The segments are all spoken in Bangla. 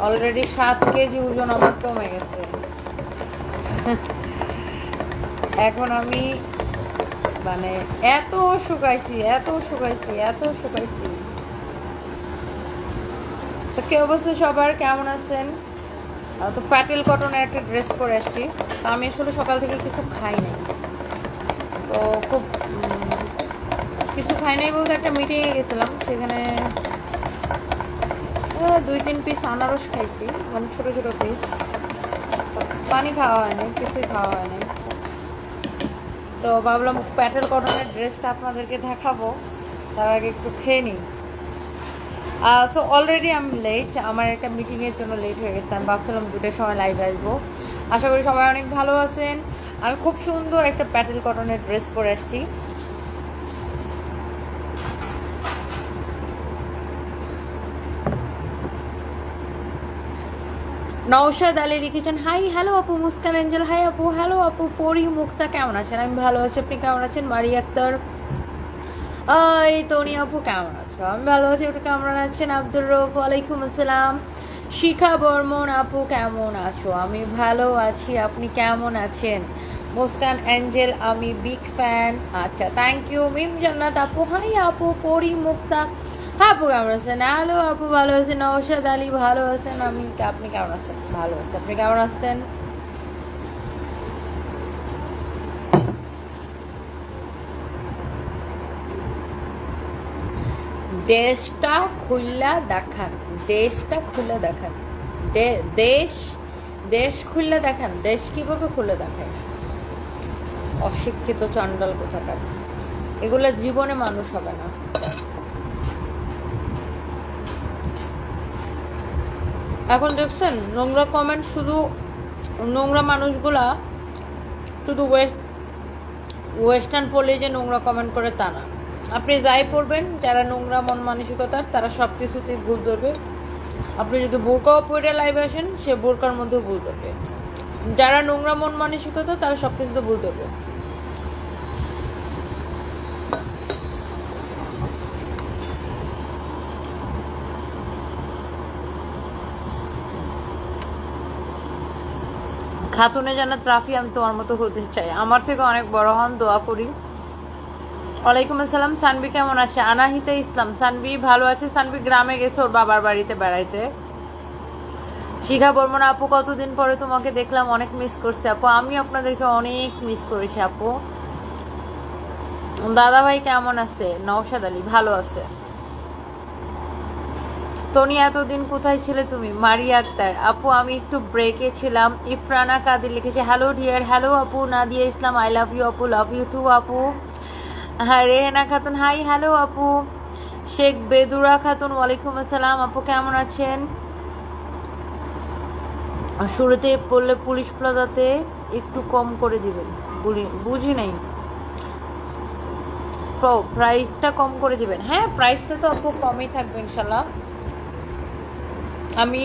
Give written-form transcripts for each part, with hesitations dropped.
অলরেডি 7 কেজি ওজন আমার কমে গেছে। এখন আমি মানে এত শুকাইছি। তো কি অবস্থা সবার, কেমন আছেন? তো প্যাটেল কটনের একটা ড্রেস পরে আসছি। তো আমি আসলে সকাল থেকে কিছু খাই নাই, তো খুব কিছু খাই নাই বলতে একটা মিটিংয়ে গেছিলাম, সেখানে 2-3 পিস আনারস খাইছি, মানে ছোটো ছোটো পিস। পানি খাওয়া হয়নি, কিছুই খাওয়া হয়নি। তো ভাবলাম প্যাটেল কটনের ড্রেসটা আপনাদেরকে দেখাবো, তার আগে একটু খেয়ে নিই। সো অলরেডি আমি লেট, আমার একটা মিটিংয়ের জন্য লেট হয়ে গেছে। আমি ভাবছিলাম 2টার সময় লাইভে আসবো। আশা করি সবাই অনেক ভালো আছেন। আমি খুব সুন্দর একটা প্যাটেল কটনের ড্রেস পরে আসছি। নওশাদ আলী লিখেছেন হাই হ্যালো আপু। মুস্কান এঞ্জেল হাই আপু, হ্যালো আপু। পরি মুক্তা কেমন আছেন? আমি ভালো আছি, আপনি কেমন আছেন? মারি আক্তার এই তনি আপু কেমন আছো? আমি ভালো আছি, আপনি কেমন আছেন? আব্দুর রৌফ ওয়ালাইকুম আসসালাম। শিখা বর্মন আপু কেমন আছো? আমি ভালো আছি, আপনি কেমন আছেন? মুস্কান এঞ্জেল আমি বিগ ফ্যান। আচ্ছা, থ্যাংক ইউ। মিম জান্নাত আপু হাই আপু। পরি মুক্তা আপু কেমন আছেন? হ্যালো আপু, ভালো আছেন। নওশাদ আলী ভালো আছেন, আপনি কেমন আছেন? ভালো আছেন, আপনি কেমন আছেন? দেশটা খুললা দেখান, দেশটা খুলে দেখান। দেশ খুললে দেখান। দেশ কিভাবে খুলে দেখায়? অশিক্ষিত চন্ডাল কোথাকার, এগুলা জীবনে মানুষ হবে না। এখন দেখছেন নোংরা কমেন্ট, শুধু নোংরা মানুষগুলা শুধু ওয়েস্টার্ন পড়লে যে নোংরা কমেন্ট করে তা না। আপনি যাই পড়বেন, যারা নোংরা মন মানসিকতার তারা সব কিছুতেই ভুল ধরবে। আপনি যদি বোরকাও পরে লাইভে আসেন, সে বোরকার মধ্যেও ভুল ধরবে। যারা নোংরা মন মানসিকতা তারা সব কিছুতে ভুল ধরবে। খাতুনে জান্নাত রাফি, আমি তোমার মতো হতে চাই, আমার থেকে অনেক বড় হন, দোয়া করি। ওয়ালাইকুম আসসালাম। সানবি কেমন আছে? আনাহিতা ইসলাম সানবি ভালো আছে। সানবি গ্রামে গেছে ওর বাবার বাড়িতে বেড়াইতে। শিখা বর্মন আপু কতদিন পরে তোমাকে দেখলাম, অনেক মিস করছি আপু। আমি আপনাদেরকে অনেক মিস করেছি আপু। দাদা ভাই কেমন আছে? নওশাদ আলী ভালো আছে। তনি এতদিন কোথায় ছিলে তুমি? মারিয়া আক্তার আপু আমি একটু ব্রেকে ছিলাম। ইফরানা কাদের লিখেছে হ্যালো ডিয়ার। হ্যালো আপু। নাদিয়া ইসলাম আই লাভ ইউ আপু, লাভ ইউ টু আপু। হ্যাঁ রেহেনা খাতুন হাই হ্যালো আপু। শেখ বেদুরা খাতুন ওয়ালাইকুম আসসালাম আপু, কেমন আছেন? শুরুতে পড়লে পুলিশ প্লাজাতে একটু কম করে দিবেন। বুঝি নাই, প্রাইসটা কম করে দিবেন। হ্যাঁ প্রাইসটা তো আপু কমই থাকবে ইনশাল্লাহ। আমি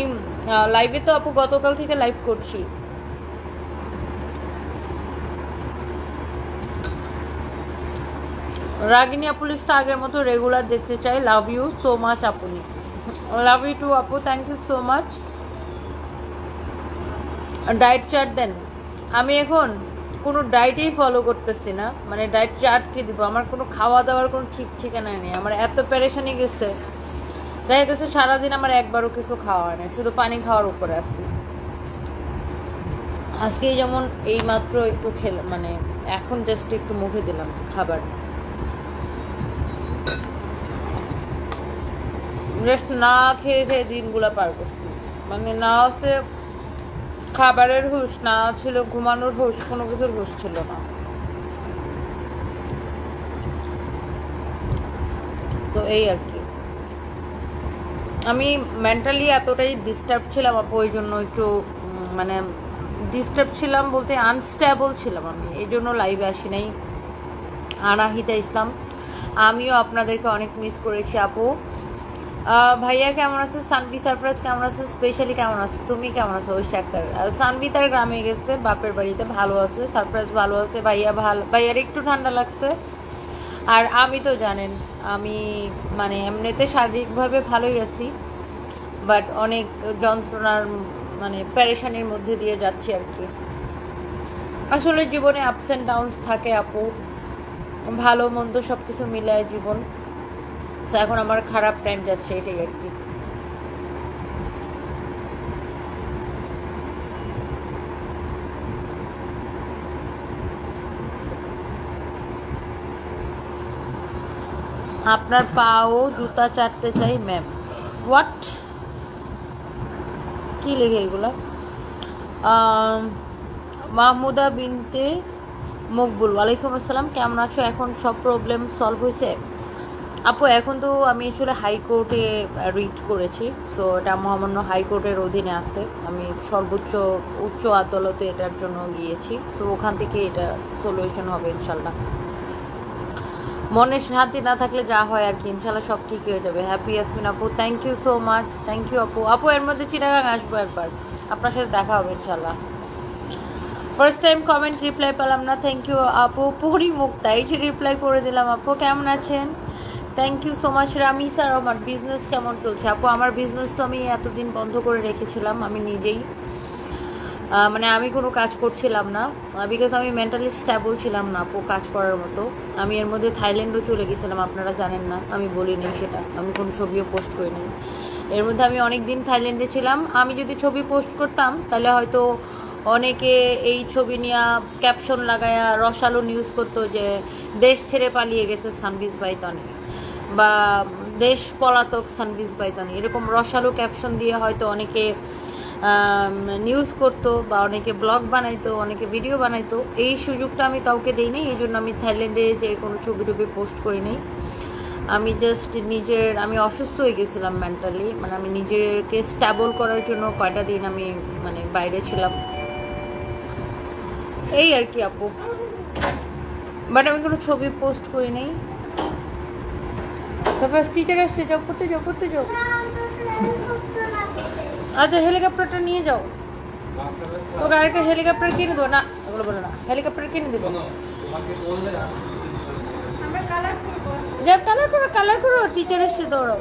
লাইভে তো আপু গতকাল থেকে লাইভ করছি। রাগিনী আপু লিখছে আগের মতো রেগুলার দেখতে চাই, লাভ ইউ সো মাচ আপনি। লাভ ইউ টু আপু, thank you so much. Diet chart দেন। আমি এখন কোনো ডায়েটেই ফলো করতেছি না, মানে ডায়েট চার্ট কি দিব? আমার কোনো খাওয়া দাওয়ার কোনো ঠিক ঠিকানা নেই। আমার এত প্যারেশানি গেছে, দেখা গেছে সারাদিন আমার একবারও কিছু খাওয়া হয় না, শুধু পানি খাওয়ার উপরে আছি। আজকে যেমন এই মাত্র একটু খেলাম, মানে এখন জাস্ট একটু মুখে দিলাম খাবার, জাস্ট না খেয়ে খেয়ে দিনগুলো পার করছি। মানে না হচ্ছে খাবারের হুঁশ, না ছিল ঘুমানোর হুঁশ, কোনো কিছুর হুঁশ ছিল না। তো এই আর কি, আমি মেন্টালি এতটাই ডিস্টার্ব ছিলাম আপু, ওই জন্য একটু মানে ডিস্টার্ব ছিলাম বলতে আনস্টেবল ছিলাম আমি, এই জন্য লাইভে আসি নাই। আনাহিতা ইসলাম আমিও আপনাদেরকে অনেক মিস করেছি আপু। ভাইয়া কেমন আছে? সানবি সারফরাজ কেমন আছে? স্পেশালি কেমন আছে? তুমি কেমন আছো? ওই ডাক্তার সানবি তার গ্রামে গেছে বাপের বাড়িতে, ভালো আছে। সারফরাজ ভালো আছে। ভাইয়া ভালো, ভাইয়ার একটু ঠান্ডা লাগছে। আর আমি তো জানেন আমি মানে এমনিতে শারীরিকভাবে ভালোই আছি, বাট অনেক যন্ত্রণার মানে প্যারেশানির মধ্যে দিয়ে যাচ্ছি আর কি। আসলে জীবনে আপস অ্যান্ড ডাউনস থাকে আপু, ভালো মন্দ সব কিছু মিলায় জীবন। তো এখন আমার খারাপ টাইম যাচ্ছে, এটাই আর কি। আপনার পাও জুতা চাটতে চাই ম্যাম। হোয়াট, কি লেগে এগুলা? মাহমুদা বিনতে মকবুল, ওয়ালাইকুম আসসালাম, কেমন আছো? এখন সব প্রবলেম সলভ হয়েছে আপু? এখন তো আমি আসলে হাইকোর্টে রিট করেছি, সো এটা মহামান্য হাইকোর্টের অধীনে আছে। আমি সর্বোচ্চ উচ্চ আদালতে এটার জন্য গিয়েছি, সো ওখান থেকে এটা সলিউশন হবে ইনশাল্লাহ। মনে শান্তি না থাকলে যা হয় আর কি, ইনশাল্লাহ সব ঠিক হয়ে যাবে। হ্যাপি ইয়াসমিন আপু, thank you so much, thank you আপু। আপু এর মধ্যে চিটাগাং আসবো একবার, আপনার সাথে দেখা হবে ইনশাল্লাহ। ফার্স্ট টাইম কমেন্ট রিপ্লাই পেলাম না, থ্যাংক ইউ আপু। পরিমুক্তা, এই যে রিপ্লাই করে দিলাম আপু, কেমন আছেন? Thank you so much. Rami sir, আমার বিজনেস কেমন চলছে আপু? আমার বিজনেস তো আমি এতদিন বন্ধ করে রেখেছিলাম আমি নিজেই, মানে আমি কোনো কাজ করছিলাম না, বিকজ আমি মেন্টালি স্ট্যাবল ছিলাম না আপু কাজ করার মতো। আমি এর মধ্যে থাইল্যান্ডও চলে গেছিলাম, আপনারা জানেন না, আমি বলি নেই সেটা, আমি কোনো ছবিও পোস্ট করি নাই। এর মধ্যে আমি অনেক দিন থাইল্যান্ডে ছিলাম। আমি যদি ছবি পোস্ট করতাম তাহলে হয়তো অনেকে এই ছবি নিয়ে ক্যাপশন লাগায়া রসালো নিউজ করতো যে দেশ ছেড়ে পালিয়ে গেছে সানভিজ বাইতনি, বা দেশ পলাতক সানভিজ বাইতনি, এরকম রসালো ক্যাপশন দিয়ে হয়তো অনেকে নিউজ করতো, বা অনেকে ব্লগ বানাইতো, অনেকে ভিডিও বানাইতো। এই সুযোগটা আমি কাউকে দিই নি, এই জন্য আমি থাইল্যান্ডে যে কোনো ছবি টবি পোস্ট করি নি। আমি জাস্ট আমি অসুস্থ হয়ে গেছিলাম মেন্টালি, মানে আমি নিজেকে স্ট্যাবল করার জন্য কয়টা দিন আমি মানে বাইরে ছিলাম, এই আর কি আপু। বাট আমি কোনো ছবি পোস্ট করি নাই। তারপর টিচার আসছে, যাও করতে যাও, করতে যাও। আচ্ছা হেলিকপ্টারটা নিয়ে যাও, তোকে আরেকটা হেলিকপ্টার কিনে দেবো না, ওগুলো বলো না, হেলিকপ্টার কিনে দেবো। যা কালার করো, কালার করো, টিচার এসছে দৌড়াও।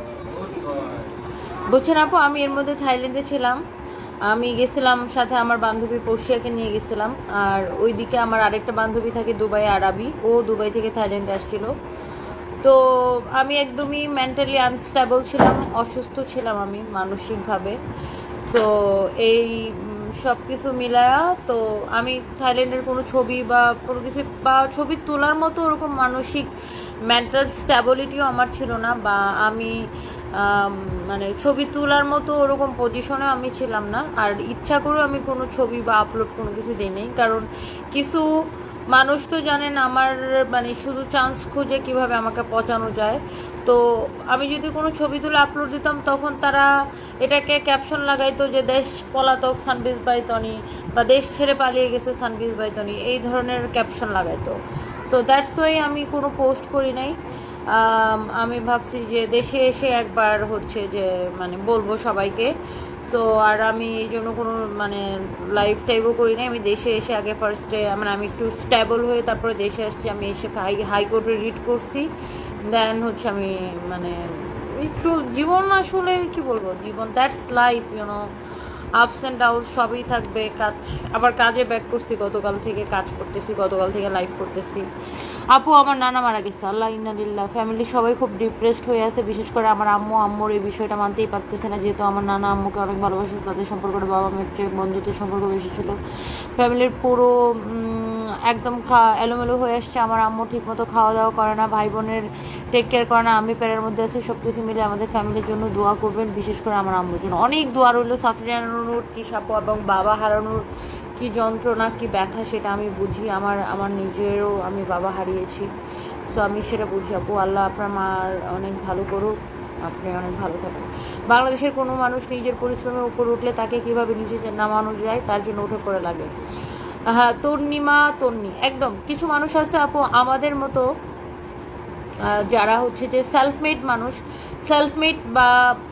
বুঝছেন আপু, আমি এর মধ্যে থাইল্যান্ডে ছিলাম, আমি গেছিলাম সাথে আমার বান্ধবী পর্ষিয়াকে নিয়ে গেছিলাম, আর ওইদিকে আমার আরেকটা বান্ধবী থাকে দুবাই, আরবি, ও দুবাই থেকে থাইল্যান্ডে আসছিল। তো আমি একদমই মেন্টালি আনস্টেবল ছিলাম, অসুস্থ ছিলাম আমি মানসিকভাবে। সো এই সব কিছু মিলায়া তো আমি থাইল্যান্ডের কোনো ছবি বা কোনো কিছু বা ছবি তোলার মতো ওরকম মানসিক মেন্টাল স্ট্যাবিলিটিও আমার ছিল না, বা আমি মানে ছবি তোলার মতো ওরকম পজিশনেও আমি ছিলাম না। আর ইচ্ছা করেও আমি কোনো ছবি বা আপলোড কোনো কিছু দিই নাই, কারণ কিছু মানুষ তো জানেন আমার মানে শুধু চান্স খুঁজে কিভাবে আমাকে পচানো যায়। তো আমি যদি কোনো ছবি তুলে আপলোড দিতাম তখন তারা এটাকে ক্যাপশন লাগাইতো যে দেশ পলাতক সানভিজ বাইতনি, বা দেশ ছেড়ে পালিয়ে গেছে সানভিজ বাইতনি, এই ধরনের ক্যাপশন লাগাইতো। সো দ্যাটস ওয়াই আমি কোনো পোস্ট করি নাই। আমি ভাবছি যে দেশে এসে একবার হচ্ছে যে মানে বলবো সবাইকে। সো আর আমি এই জন্য কোনো মানে লাইফ টাইপও করি না, আমি দেশে এসে আগে ফার্স্টে মানে আমি একটু স্টেবল হয়ে তারপরে দেশে আসছি। আমি এসে হাইকোর্টে রিট করছি, দেন হচ্ছে আমি মানে একটু জীবন আসলে কি বলবো, জীবন that's life, you know, ups and down সবই থাকবে। কাজ, আবার কাজে ব্যাক করছি, গতকাল থেকে কাজ করতেছি, গতকাল থেকে লাইভ করতেছি। আপু আমার নানা মারা গেছে, আল্লাহ ইন্নালিল্লাহ। ফ্যামিলি সবাই খুব ডিপ্রেসড হয়ে আছে, বিশেষ করে আমার আম্মুর এই বিষয়টা মানতেই পারতেছে না, যেহেতু আমার নানা আম্মুকে অনেক ভালোবাসে, তাদের সম্পর্কটা বাবা মেয়ের চেয়ে বন্ধুত্বের সম্পর্ক বেশি ছিল। ফ্যামিলির পুরো একদম এলোমেলো হয়ে আসছে। আমার আম্মু ঠিকমতো খাওয়া দাওয়া করে না, ভাই বোনের টেক কেয়ার করে না, আমি প্যারের মধ্যে আছি। সব কিছু মিলে আমাদের ফ্যামিলির জন্য দোয়া করবেন, বিশেষ করে আমার আম্মুর জন্য অনেক দোয়া রইল। সাফরিয়ানুর কি সাপু এবং বাবা হারানোর কি যন্ত্রণা, কি ব্যথা সেটা আমি বুঝি। আমার নিজেরও আমি বাবা হারিয়েছি, সো আমি সেটা বুঝি। আপু আল্লাহ আপনার মার অনেক ভালো করুক, আপনি অনেক ভালো থাকেন। বাংলাদেশের কোনো মানুষ নিজের পরিশ্রমের উপর উঠলে তাকে কিভাবে নিচে নামানো যায় তার জন্য উঠে পড়ে লাগে। হ্যাঁ, তন্নি একদম। কিছু মানুষ আছে আপু আমাদের মতো, যারা হচ্ছে যে সেলফমেড মানুষ,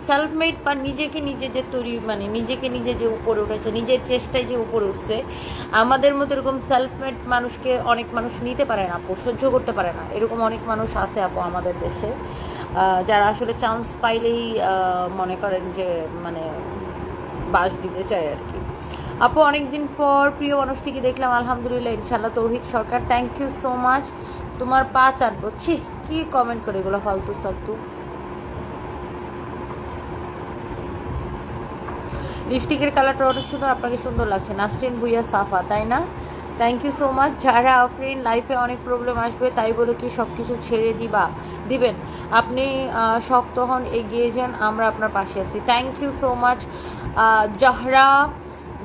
সেলফমেড বা নিজেকে নিজে যে তৈরি মানে নিজেকে নিজে যে উপরে উঠেছে, নিজের চেষ্টায় যে উপরে উঠছে, আমাদের মতো এরকম সেলফমেড মানুষকে অনেক মানুষ নিতে পারে না আপু, সহ্য করতে পারে না। এরকম অনেক মানুষ আছে আপু আমাদের দেশে। যারা আসলে চান্স পাইলেই মনে করেন যে মানে বাস দিতে চায় আর কি। আপু অনেকদিন পর প্রিয় মানুষটিকে দেখলাম, আলহামদুলিল্লাহ ইনশাল্লাহ। তৌহিদ সরকার, থ্যাংক ইউ সো মাচ। তোমার পা চাটবো, ছি কি কমেন্ট করে এগুলো ফালতু ফালতু। লিপস্টিকের কালারটা অনেক সুন্দর, আপনাকে সুন্দর লাগছে। নাসরিন ভুইয়া সাফা, তাই না? Thank you so much. যারা আফরিন লাইফে অনেক প্রবলেম আসবে তাই বলে কি সব কিছু ছেড়ে দিবেন? আপনি শক্ত হন, এগিয়ে যান, আমরা আপনার পাশে আছি। Thank you so much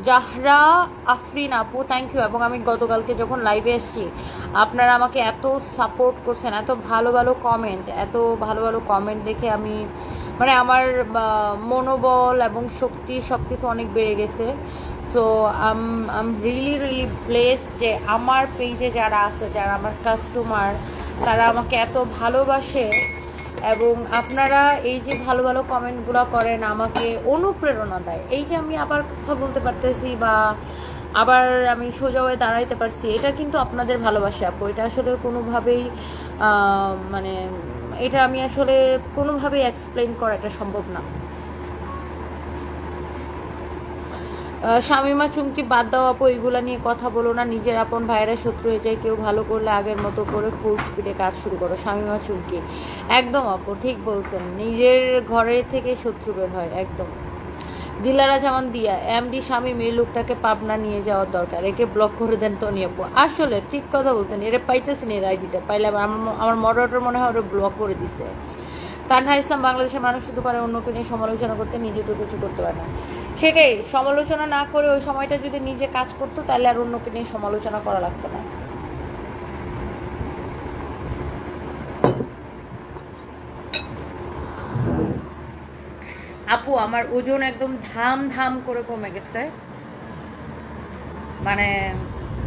Jahra Afrin আপু, থ্যাংক ইউ। এবং আমি গতকালকে যখন লাইভে এসেছি আপনারা আমাকে এত সাপোর্ট করছেন, এত ভালো ভালো কমেন্ট দেখে আমি মানে আমার মনোবল এবং শক্তি সব কিছু অনেক বেড়ে গেছে। সো আম রিয়েলি ব্লেসড যে আমার পেজে যারা আছে, যারা আমার কাস্টমার, তারা আমাকে এত ভালোবাসে। এবং আপনারা এই যে ভালো কমেন্টগুলো করেন আমাকে অনুপ্রেরণা দেয়। এই যে আমি আবার কথা বলতে পারতেছি বা আবার আমি সোজা হয়ে দাঁড়াইতে পারছি, এটা কিন্তু আপনাদের ভালোবাসা আপু। এটা আসলে কোনোভাবেই মানে এটা আমি আসলে কোনোভাবেই এক্সপ্লেন করাটা সম্ভব না। শামিমা চুমকি, বাদ দাও আপু, এইগুলা নিয়ে কথা বলো না। নিজের আপন ভাইয়েরা শত্রু হয়ে যায়, কেউ ভালো করলে আগের মতো করে ফুল স্পিডে কাজ শুরু করো। শামিমা চুমকি, একদম আপু ঠিক বলছেন, নিজের ঘরে থেকে শত্রু বের হয় একদম। দিলারা জামান দিয়া, এমডি শামীম, এই লোকটাকে পাবনা নিয়ে যাওয়ার দরকার, একে ব্লক করে দেন তো নিয়ে আপু। আসলে ঠিক কথা বলছেন, এরা পাইতেছেন, এর আইডিটা পাইলে আমার মডারেটর মনে হয় ওরা ব্লক করে দিছে। তানহা ইসলাম, বাংলাদেশের মানুষ শুধু পারে অন্যকে নিয়ে সমালোচনা করতে, নিজে তো কিছু করতে পারে না। সেটাই, সমালোচনা না করে ওই সময়টা যদি নিজে কাজ করতো তাহলে আর অন্যকে নিয়ে সমালোচনা করা লাগতো না। আপু আমার ওজন একদম ধাম করে কমে গেছে। মানে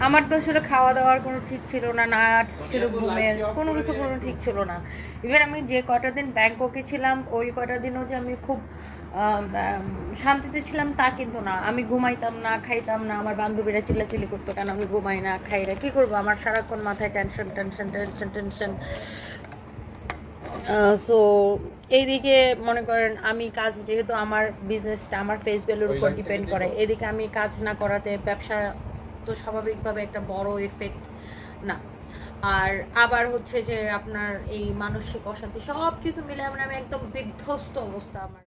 আমার তো আসলে খাওয়া দাওয়ার কোনো ঠিক ছিল না, না ছিল ঘুমের কোনো কিছু কোনো ঠিক ছিল না। ইভেন আমি যে কয়টা দিন ব্যাংককে ছিলাম ওই কয়টা দিনও যে আমি খুব শান্তিতে ছিলাম তা কিন্তু না। আমি ঘুমাইতাম না, খাইতাম না। আমার বান্ধবীরা চিল্লাচিল্লি করতো কেন আমি ঘুমাই না, খাই না। কী করবো, আমার সারাক্ষণ মাথায় টেনশন। সো এইদিকে মনে করেন আমি কাজ, যেহেতু আমার বিজনেসটা আমার ফেস ভ্যালুর উপর ডিপেন্ড করে, এদিকে আমি কাজ না করাতে ব্যবসা তো স্বাভাবিকভাবে একটা বড় এফেক্ট না। আর আবার হচ্ছে যে আপনার এই মানসিক অশান্তি সব কিছু মিলে আমি একদম বিধ্বস্ত অবস্থা আমার।